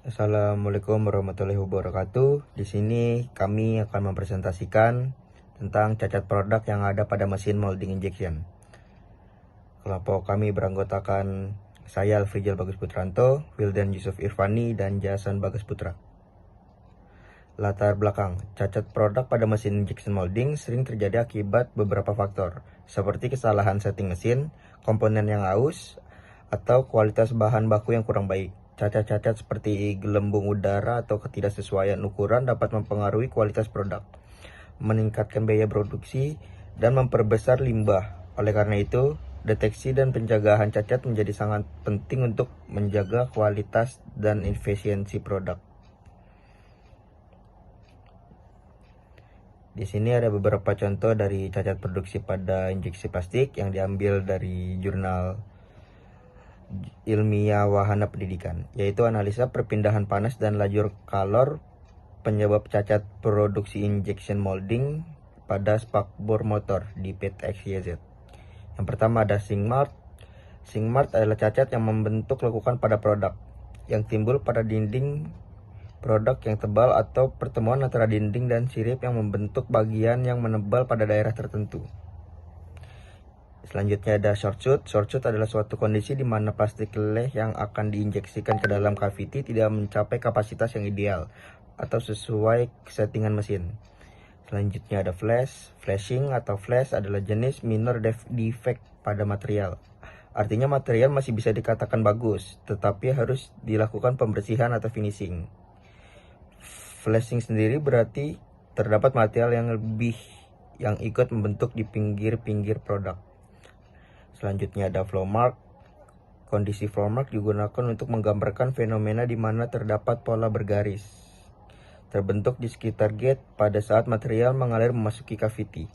Assalamualaikum warahmatullahi wabarakatuh. Di sini kami akan mempresentasikan tentang cacat produk yang ada pada mesin molding injection. Kelompok kami beranggotakan saya Alfrijal Bagus Putranto, Wildan Yusuf Irfani, dan Jason Bagus Putra. Latar belakang, cacat produk pada mesin injection molding sering terjadi akibat beberapa faktor, seperti kesalahan setting mesin, komponen yang aus, atau kualitas bahan baku yang kurang baik. Cacat-cacat seperti gelembung udara atau ketidaksesuaian ukuran dapat mempengaruhi kualitas produk, meningkatkan biaya produksi, dan memperbesar limbah. Oleh karena itu, deteksi dan penjagaan cacat menjadi sangat penting untuk menjaga kualitas dan efisiensi produk. Di sini ada beberapa contoh dari cacat produksi pada injeksi plastik yang diambil dari jurnal Ilmiah Wahana Pendidikan, yaitu analisa perpindahan panas dan lajur kalor penyebab cacat produksi injection molding pada spakbor motor di PT XYZ. Yang pertama ada singmart. Singmart adalah cacat yang membentuk lekukan pada produk yang timbul pada dinding produk yang tebal atau pertemuan antara dinding dan sirip yang membentuk bagian yang menebal pada daerah tertentu. Selanjutnya ada short shoot. Short shoot adalah suatu kondisi di mana plastik leleh yang akan diinjeksikan ke dalam cavity tidak mencapai kapasitas yang ideal atau sesuai settingan mesin. Selanjutnya ada flash. Flashing atau flash adalah jenis minor defect pada material. Artinya material masih bisa dikatakan bagus, tetapi harus dilakukan pembersihan atau finishing. Flashing sendiri berarti terdapat material yang lebih yang ikut membentuk di pinggir-pinggir produk. Selanjutnya ada flow mark. Kondisi flow mark digunakan untuk menggambarkan fenomena di mana terdapat pola bergaris terbentuk di sekitar gate pada saat material mengalir memasuki cavity.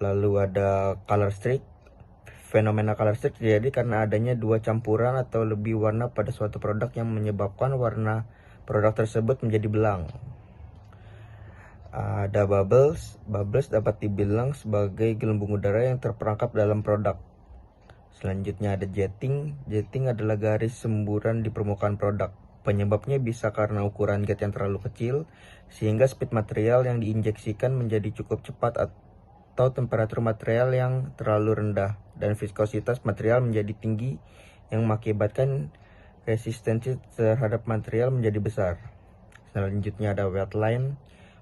Lalu ada color streak. Fenomena color streak terjadi karena adanya dua campuran atau lebih warna pada suatu produk yang menyebabkan warna produk tersebut menjadi belang. Ada bubbles. Bubbles dapat dibilang sebagai gelembung udara yang terperangkap dalam produk. Selanjutnya ada jetting. Jetting adalah garis semburan di permukaan produk. Penyebabnya bisa karena ukuran jet yang terlalu kecil, sehingga speed material yang diinjeksikan menjadi cukup cepat, atau temperatur material yang terlalu rendah dan viskositas material menjadi tinggi yang mengakibatkan resistensi terhadap material menjadi besar. Selanjutnya ada wetline.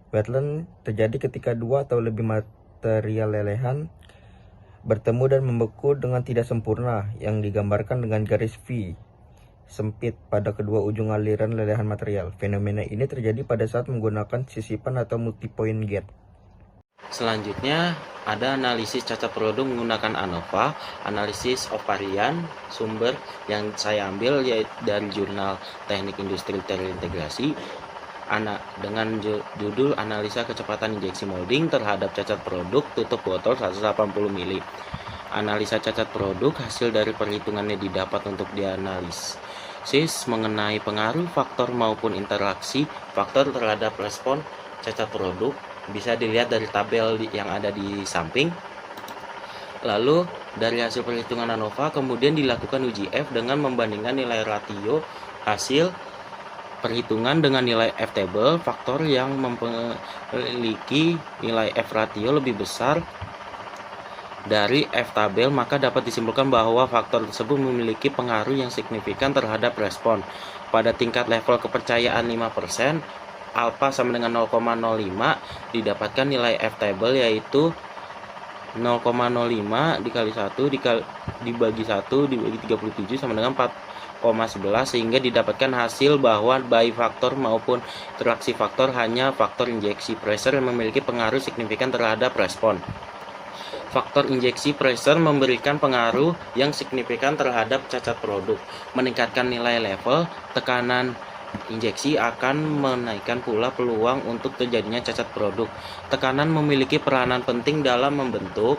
Wetline terjadi ketika dua atau lebih material lelehan bertemu dan membeku dengan tidak sempurna yang digambarkan dengan garis V sempit pada kedua ujung aliran lelehan material. Fenomena ini terjadi pada saat menggunakan sisipan atau multipoint gate. Selanjutnya ada analisis cacat produk menggunakan ANOVA, analisis of varian. Sumber yang saya ambil yaitu dari jurnal Teknik Industri Terintegrasi dengan judul analisa kecepatan injeksi molding terhadap cacat produk tutup botol 180 ml. Analisa cacat produk hasil dari perhitungannya didapat untuk dianalisis mengenai pengaruh faktor maupun interaksi faktor terhadap respon cacat produk. Bisa dilihat dari tabel yang ada di samping. Lalu dari hasil perhitungan ANOVA kemudian dilakukan uji F dengan membandingkan nilai ratio hasil perhitungan dengan nilai F table. Faktor yang memiliki nilai F ratio lebih besar dari F tabel, maka dapat disimpulkan bahwa faktor tersebut memiliki pengaruh yang signifikan terhadap respon. Pada tingkat level kepercayaan 5%, alpha sama dengan 0,05, didapatkan nilai F table yaitu 0,05 dikali 1 dibagi 1 dibagi 37 sama dengan 4,11, sehingga didapatkan hasil bahwa baik faktor maupun interaksi faktor hanya faktor injeksi pressure yang memiliki pengaruh signifikan terhadap respon. Faktor injeksi pressure memberikan pengaruh yang signifikan terhadap cacat produk. Meningkatkan nilai level tekanan injeksi akan menaikkan pula peluang untuk terjadinya cacat produk. Tekanan memiliki peranan penting dalam membentuk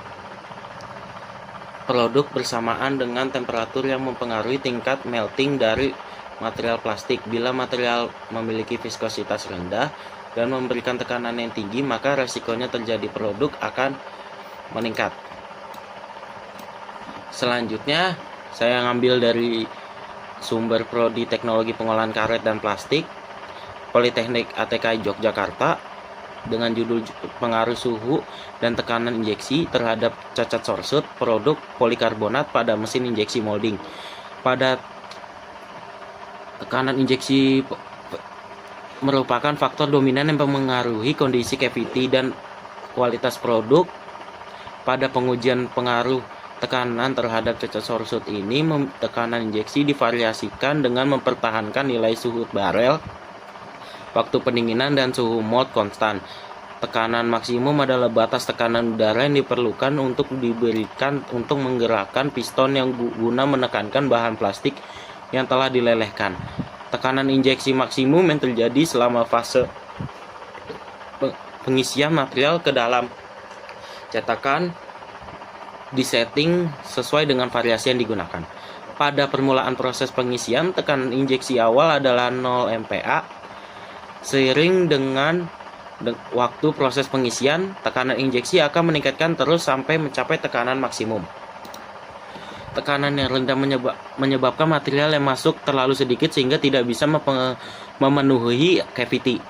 produk bersamaan dengan temperatur yang mempengaruhi tingkat melting dari material plastik. Bila material memiliki viskositas rendah dan memberikan tekanan yang tinggi, maka resikonya terjadi produk akan meningkat. Selanjutnya saya ngambil dari Sumber Prodi Teknologi Pengolahan Karet dan Plastik, Politeknik ATK Yogyakarta, dengan judul pengaruh suhu dan tekanan injeksi terhadap cacat sorsut produk polikarbonat pada mesin injeksi molding. Pada tekanan injeksi merupakan faktor dominan yang memengaruhi kondisi cavity dan kualitas produk. Pada pengujian pengaruh tekanan terhadap cacat sorsut ini, tekanan injeksi divariasikan dengan mempertahankan nilai suhu barel, waktu pendinginan, dan suhu mold konstan. Tekanan maksimum adalah batas tekanan udara yang diperlukan untuk diberikan untuk menggerakkan piston yang guna menekankan bahan plastik yang telah dilelehkan. Tekanan injeksi maksimum yang terjadi selama fase pengisian material ke dalam cetakan disetting sesuai dengan variasi yang digunakan. Pada permulaan proses pengisian, tekanan injeksi awal adalah 0 MPa. Seiring dengan waktu proses pengisian, tekanan injeksi akan meningkatkan terus sampai mencapai tekanan maksimum. Tekanan yang rendah menyebabkan material yang masuk terlalu sedikit sehingga tidak bisa memenuhi cavity.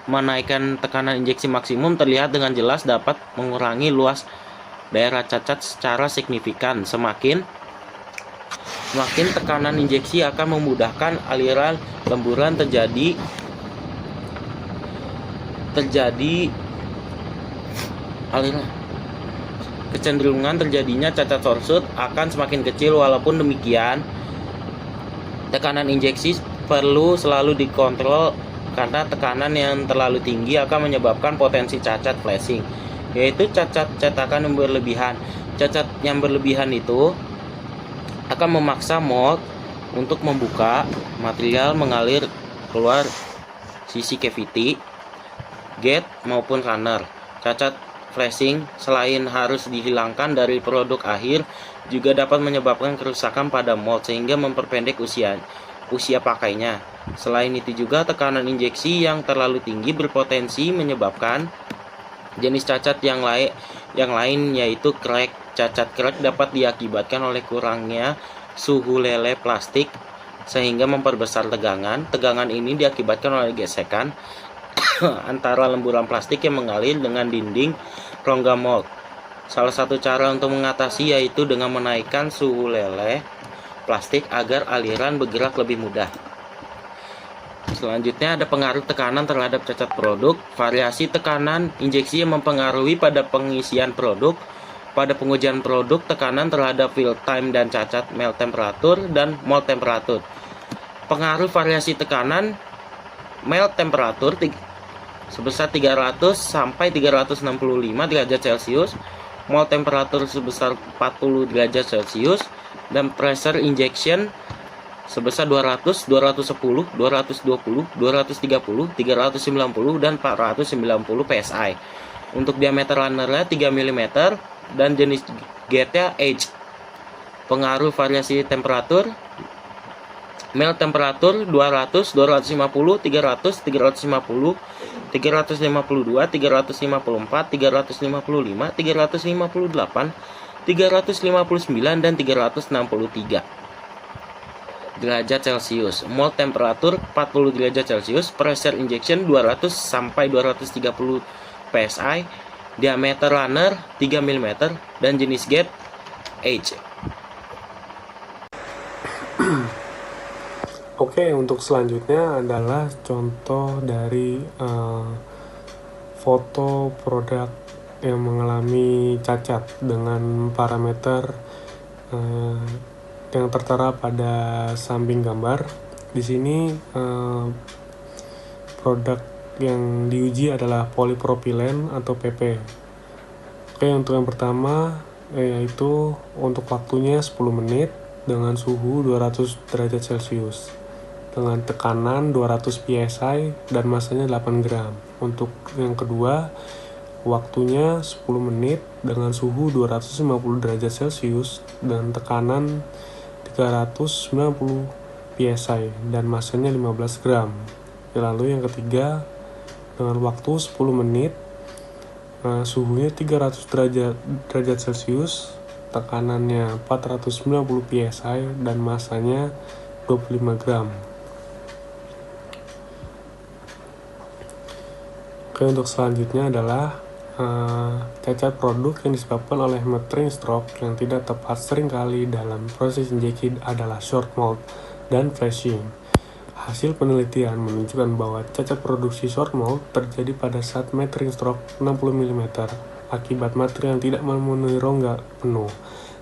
Menaikkan tekanan injeksi maksimum terlihat dengan jelas dapat mengurangi luas daerah cacat secara signifikan. Semakin tekanan injeksi akan memudahkan aliran lemburan terjadi kecenderungan terjadinya cacat sorsut akan semakin kecil. Walaupun demikian, tekanan injeksi perlu selalu dikontrol karena tekanan yang terlalu tinggi akan menyebabkan potensi cacat flashing, yaitu cacat cetakan yang berlebihan. Cacat yang berlebihan itu akan memaksa mold untuk membuka, material mengalir keluar sisi cavity, gate maupun runner. Cacat flashing selain harus dihilangkan dari produk akhir, juga dapat menyebabkan kerusakan pada mold sehingga memperpendek usia pakainya. Selain itu juga tekanan injeksi yang terlalu tinggi berpotensi menyebabkan jenis cacat yang lain yaitu crack. Cacat crack dapat diakibatkan oleh kurangnya suhu leleh plastik sehingga memperbesar tegangan. Tegangan ini diakibatkan oleh gesekan antara lemburan plastik yang mengalir dengan dinding rongga mold. Salah satu cara untuk mengatasi yaitu dengan menaikkan suhu leleh plastik agar aliran bergerak lebih mudah. Selanjutnya ada pengaruh tekanan terhadap cacat produk. Variasi tekanan injeksi yang mempengaruhi pada pengisian produk. Pada pengujian produk, tekanan terhadap fill time dan cacat melt temperatur dan mold temperatur. Pengaruh variasi tekanan melt temperatur sebesar 300 sampai 365 derajat Celcius, mold temperatur sebesar 40 derajat Celcius, dan pressure injection sebesar 200, 210, 220, 230, 390, dan 490 PSI. Untuk diameter runnernya 3 mm dan jenis gate-nya H. Pengaruh variasi temperatur: melt temperatur 200, 250, 300, 350, 352, 354, 355, 358, 359, dan 363 derajat Celcius. Mold temperatur 40 derajat Celcius. Pressure injection 200 sampai 230 PSI. Diameter runner 3 mm dan jenis gate H. Oke, untuk selanjutnya adalah contoh dari foto produk yang mengalami cacat dengan parameter yang tertera pada samping gambar. Di sini produk yang diuji adalah polipropilen atau PP. Oke, untuk yang pertama yaitu untuk waktunya 10 menit dengan suhu 200 derajat Celcius dengan tekanan 200 PSI dan masanya 8 gram. Untuk yang kedua, waktunya 10 menit dengan suhu 250 derajat Celcius dan tekanan 390 PSI dan masanya 15 gram. Lalu yang ketiga, dengan waktu 10 menit, suhunya 300 derajat Celcius, tekanannya 490 PSI dan masanya 25 gram. Oke, untuk selanjutnya adalah cacat produk yang disebabkan oleh metering stroke yang tidak tepat seringkali dalam proses injeksi adalah short mold dan flashing. Hasil penelitian menunjukkan bahwa cacat produksi short mold terjadi pada saat metering stroke 60 mm akibat material yang tidak memenuhi rongga penuh.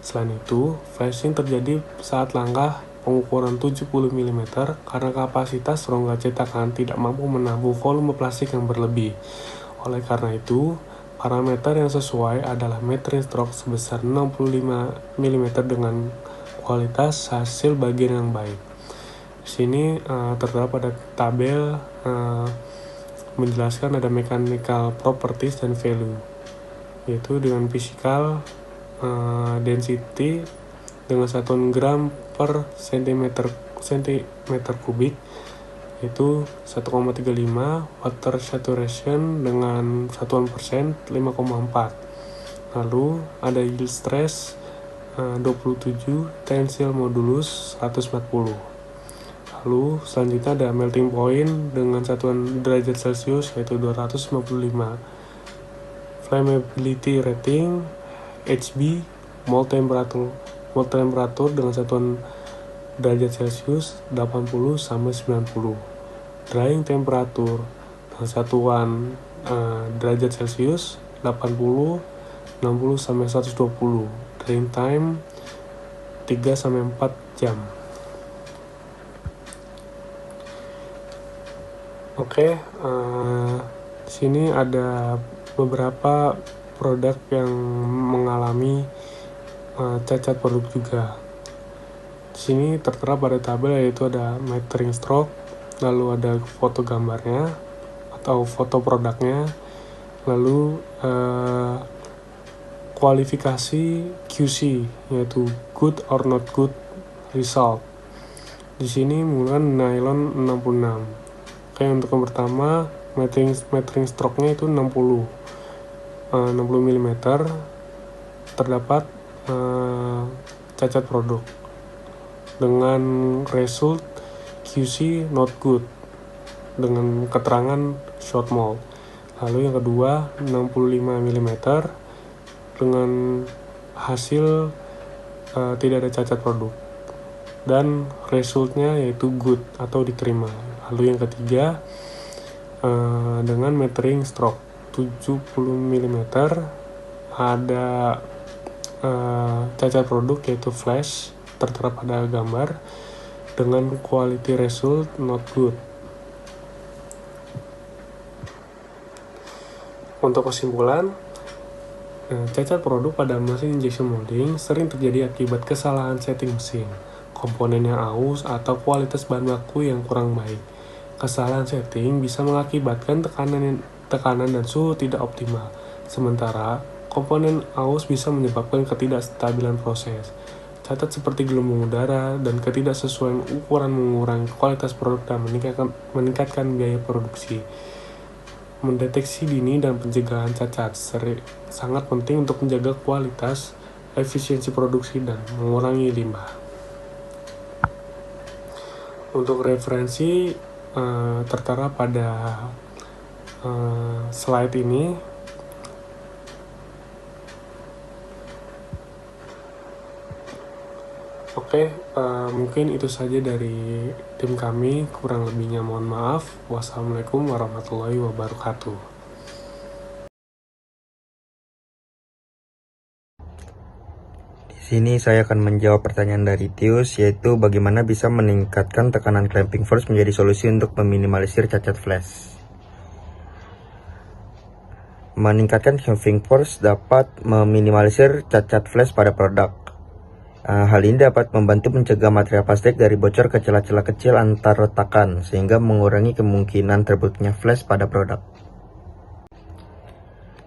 Selain itu, flashing terjadi saat langkah pengukuran 70 mm karena kapasitas rongga cetakan tidak mampu menampung volume plastik yang berlebih. Oleh karena itu, parameter yang sesuai adalah metering stroke sebesar 65 mm dengan kualitas hasil bagian yang baik. Di sini terdapat pada tabel menjelaskan ada mechanical properties dan value, yaitu dengan physical density dengan satuan gram per centimeter kubik, yaitu 1,35, water saturation dengan satuan persen 5,4. Lalu ada yield stress 27, tensile modulus 140. Lalu selanjutnya ada melting point dengan satuan derajat Celcius yaitu 255. Flammability rating HB, mold temperatur dengan satuan derajat Celcius 80 sampai 90. Drying temperatur dengan satuan derajat Celcius 80, 60 sampai 120. Drying time 3 sampai 4 jam. Oke, di sini ada beberapa produk yang mengalami cacat produk juga. Di sini tertera pada tabel yaitu ada metering stroke, lalu ada foto gambarnya atau foto produknya, lalu kualifikasi QC yaitu good or not good result. Di sini menggunakan nylon 66. Oke, untuk yang pertama metering stroke-nya itu 60 mm. Terdapat cacat produk dengan result QC not good dengan keterangan short mold. Lalu yang kedua 65 mm dengan hasil tidak ada cacat produk dan resultnya yaitu good atau diterima. Lalu yang ketiga dengan metering stroke 70 mm ada cacat produk yaitu flash tertera pada gambar dengan quality result not good. Untuk kesimpulan, cacat produk pada mesin injection molding sering terjadi akibat kesalahan setting mesin, komponen yang aus atau kualitas bahan baku yang kurang baik. Kesalahan setting bisa mengakibatkan tekanan dan suhu tidak optimal, sementara komponen aus bisa menyebabkan ketidakstabilan proses. Cacat seperti gelombang udara dan ketidaksesuaian ukuran mengurangi kualitas produk dan meningkatkan biaya produksi. Mendeteksi dini dan pencegahan cacat sangat penting untuk menjaga kualitas, efisiensi produksi, dan mengurangi limbah. Untuk referensi tertera pada slide ini. Oke, mungkin itu saja dari tim kami. Kurang lebihnya mohon maaf. Wassalamualaikum warahmatullahi wabarakatuh. Di sini saya akan menjawab pertanyaan dari Tius, yaitu bagaimana bisa meningkatkan tekanan clamping force menjadi solusi untuk meminimalisir cacat flash. Meningkatkan clamping force dapat meminimalisir cacat flash pada produk. Hal ini dapat membantu mencegah material plastik dari bocor ke celah-celah kecil antar retakan, sehingga mengurangi kemungkinan terbentuknya flash pada produk.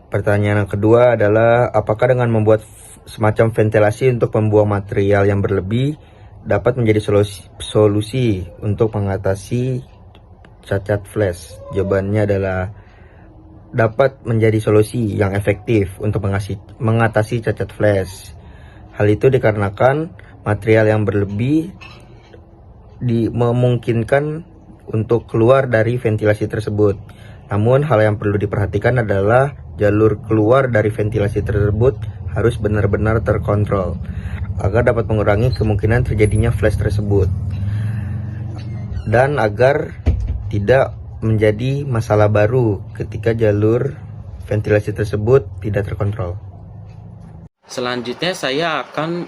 Pertanyaan yang kedua adalah, apakah dengan membuat semacam ventilasi untuk membuang material yang berlebih dapat menjadi solusi untuk mengatasi cacat flash? Jawabannya adalah dapat menjadi solusi yang efektif untuk mengatasi cacat flash. Hal itu dikarenakan material yang berlebih memungkinkan untuk keluar dari ventilasi tersebut. Namun hal yang perlu diperhatikan adalah jalur keluar dari ventilasi tersebut harus benar-benar terkontrol agar dapat mengurangi kemungkinan terjadinya flash tersebut dan agar tidak menjadi masalah baru ketika jalur ventilasi tersebut tidak terkontrol. Selanjutnya saya akan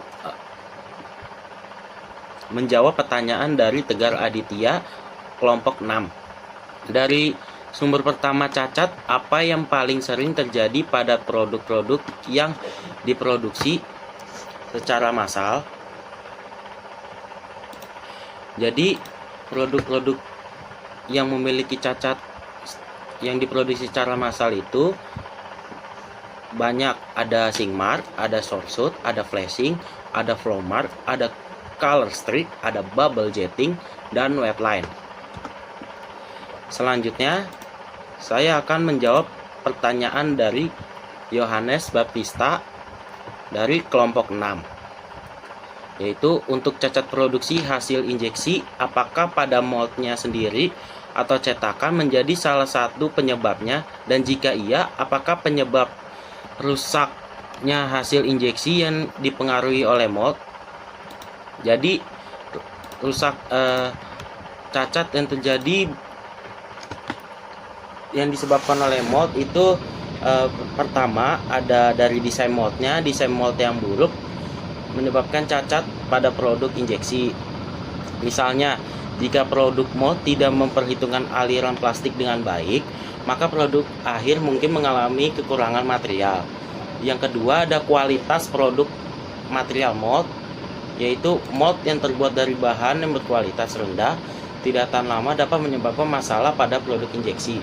menjawab pertanyaan dari Tegar Aditya kelompok 6. Dari sumber pertama, cacat apa yang paling sering terjadi pada produk-produk yang diproduksi secara massal? Jadi produk-produk yang memiliki cacat yang diproduksi secara massal itu banyak, ada sink mark, ada short shoot, ada flashing, ada flow mark, ada color streak, ada bubble jetting, dan wet line. Selanjutnya saya akan menjawab pertanyaan dari Yohanes Baptista dari kelompok 6, yaitu untuk cacat produksi hasil injeksi, apakah pada moldnya sendiri atau cetakan menjadi salah satu penyebabnya, dan jika iya, apakah penyebab rusaknya hasil injeksi yang dipengaruhi oleh mold? Jadi cacat yang terjadi yang disebabkan oleh mold itu pertama ada dari desain moldnya. Desain mold yang buruk menyebabkan cacat pada produk injeksi. Misalnya, jika produk mold tidak memperhitungkan aliran plastik dengan baik, maka produk akhir mungkin mengalami kekurangan material. Yang kedua, ada kualitas produk material mold, yaitu mold yang terbuat dari bahan yang berkualitas rendah tidak tahan lama dapat menyebabkan masalah pada produk injeksi.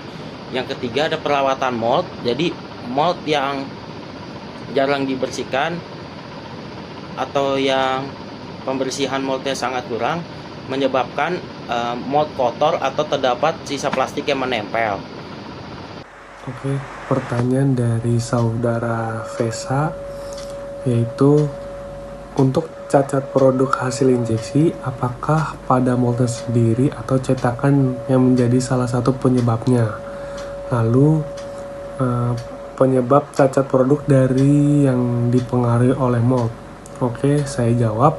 Yang ketiga, ada perawatan mold. Jadi mold yang jarang dibersihkan atau yang pembersihan moldnya sangat kurang menyebabkan mold kotor atau terdapat sisa plastik yang menempel. Oke, pertanyaan dari saudara Vesa, yaitu untuk cacat produk hasil injeksi, apakah pada moldnya sendiri atau cetakan yang menjadi salah satu penyebabnya? Lalu penyebab cacat produk dari yang dipengaruhi oleh mold. Oke, saya jawab.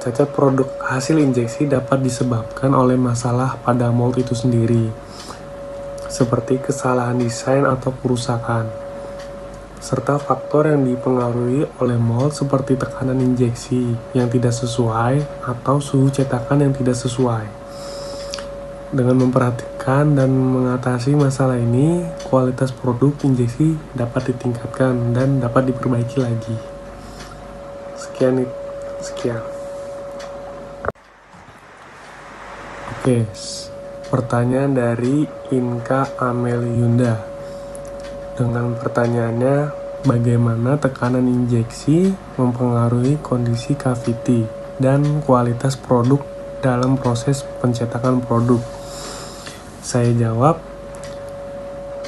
Cacat produk hasil injeksi dapat disebabkan oleh masalah pada mold itu sendiri, seperti kesalahan desain atau kerusakan, serta faktor yang dipengaruhi oleh mold seperti tekanan injeksi yang tidak sesuai atau suhu cetakan yang tidak sesuai. Dengan memperhatikan dan mengatasi masalah ini, kualitas produk injeksi dapat ditingkatkan dan dapat diperbaiki lagi. Sekian. Oke, pertanyaan dari Inka Ameliunda. Dengan pertanyaannya, bagaimana tekanan injeksi mempengaruhi kondisi cavity dan kualitas produk dalam proses pencetakan produk? Saya jawab,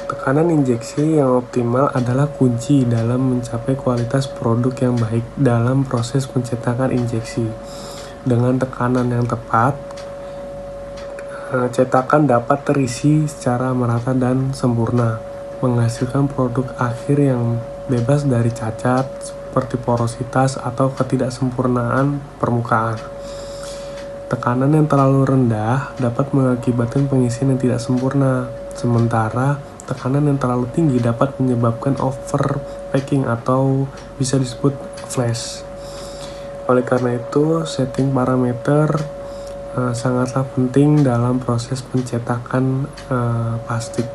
tekanan injeksi yang optimal adalah kunci dalam mencapai kualitas produk yang baik dalam proses pencetakan injeksi. Dengan tekanan yang tepat, cetakan dapat terisi secara merata dan sempurna, menghasilkan produk akhir yang bebas dari cacat seperti porositas atau ketidaksempurnaan permukaan. Tekanan yang terlalu rendah dapat mengakibatkan pengisian yang tidak sempurna, sementara tekanan yang terlalu tinggi dapat menyebabkan overpacking atau bisa disebut flash. Oleh karena itu, setting parameter sangatlah penting dalam proses pencetakan plastik.